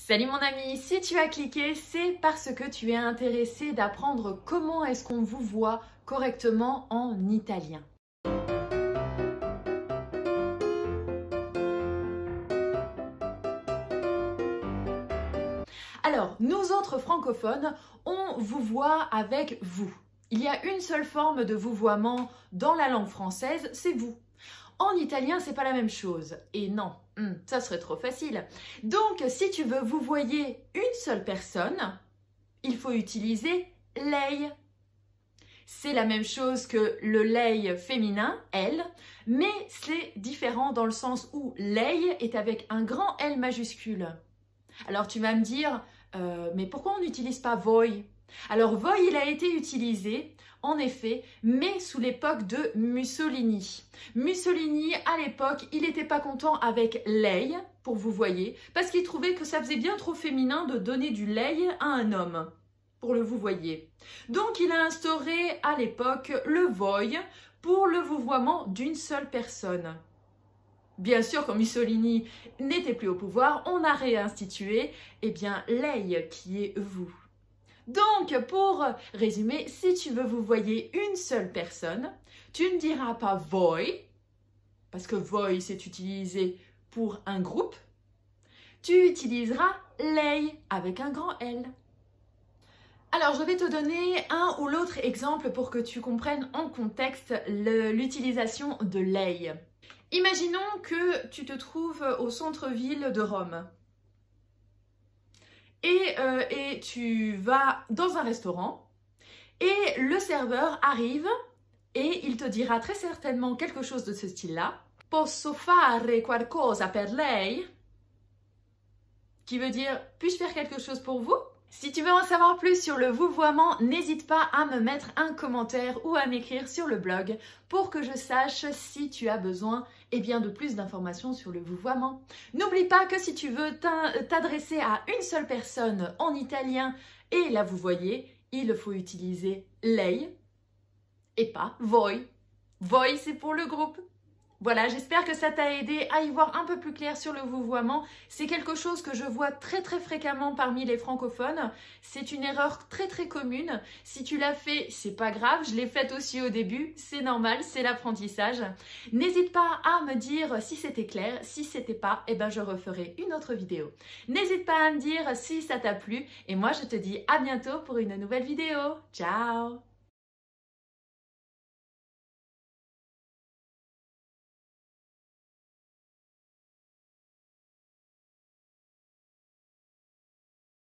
Salut mon ami, si tu as cliqué, c'est parce que tu es intéressé d'apprendre comment est-ce qu'on vous voit correctement en italien. Alors, nous autres francophones, on vous voit avec vous. Il y a une seule forme de vouvoiement dans la langue française, c'est vous. En italien, c'est pas la même chose. Et non, ça serait trop facile. Donc, si tu veux vous voyez une seule personne, il faut utiliser lei. C'est la même chose que le lei féminin, elle, mais c'est différent dans le sens où lei est avec un grand L majuscule. Alors tu vas me dire, mais pourquoi on n'utilise pas voi? Alors voi, il a été utilisé, en effet, mais sous l'époque de Mussolini. Mussolini, à l'époque, il n'était pas content avec lei, pour vous voyez, parce qu'il trouvait que ça faisait bien trop féminin de donner du lei à un homme, pour le vous voyez. Donc il a instauré à l'époque le voi pour le vouvoiement d'une seule personne. Bien sûr, quand Mussolini n'était plus au pouvoir, on a réinstitué, lei qui est vous. Donc, pour résumer, si tu veux vous voyez une seule personne, tu ne diras pas voi, parce que voi c'est utilisé pour un groupe. Tu utiliseras lei avec un grand L. Alors, je vais te donner un ou l'autre exemple pour que tu comprennes en contexte l'utilisation de lei. Imaginons que tu te trouves au centre-ville de Rome et tu vas dans un restaurant et le serveur arrive et il te dira très certainement quelque chose de ce style-là. Posso fare qualcosa per lei? Qui veut dire, puis-je faire quelque chose pour vous? Si tu veux en savoir plus sur le vouvoiement, n'hésite pas à me mettre un commentaire ou à m'écrire sur le blog pour que je sache si tu as besoin de plus d'informations sur le vouvoiement. N'oublie pas que si tu veux t'adresser à une seule personne en italien et la vouvoyer, il faut utiliser lei et pas voi. Voi, c'est pour le groupe. Voilà, j'espère que ça t'a aidé à y voir un peu plus clair sur le vouvoiement. C'est quelque chose que je vois très fréquemment parmi les francophones. C'est une erreur très commune. Si tu l'as fait, c'est pas grave. Je l'ai faite aussi au début. C'est normal, c'est l'apprentissage. N'hésite pas à me dire si c'était clair. Si c'était pas, je referai une autre vidéo. N'hésite pas à me dire si ça t'a plu. Et moi, je te dis à bientôt pour une nouvelle vidéo. Ciao!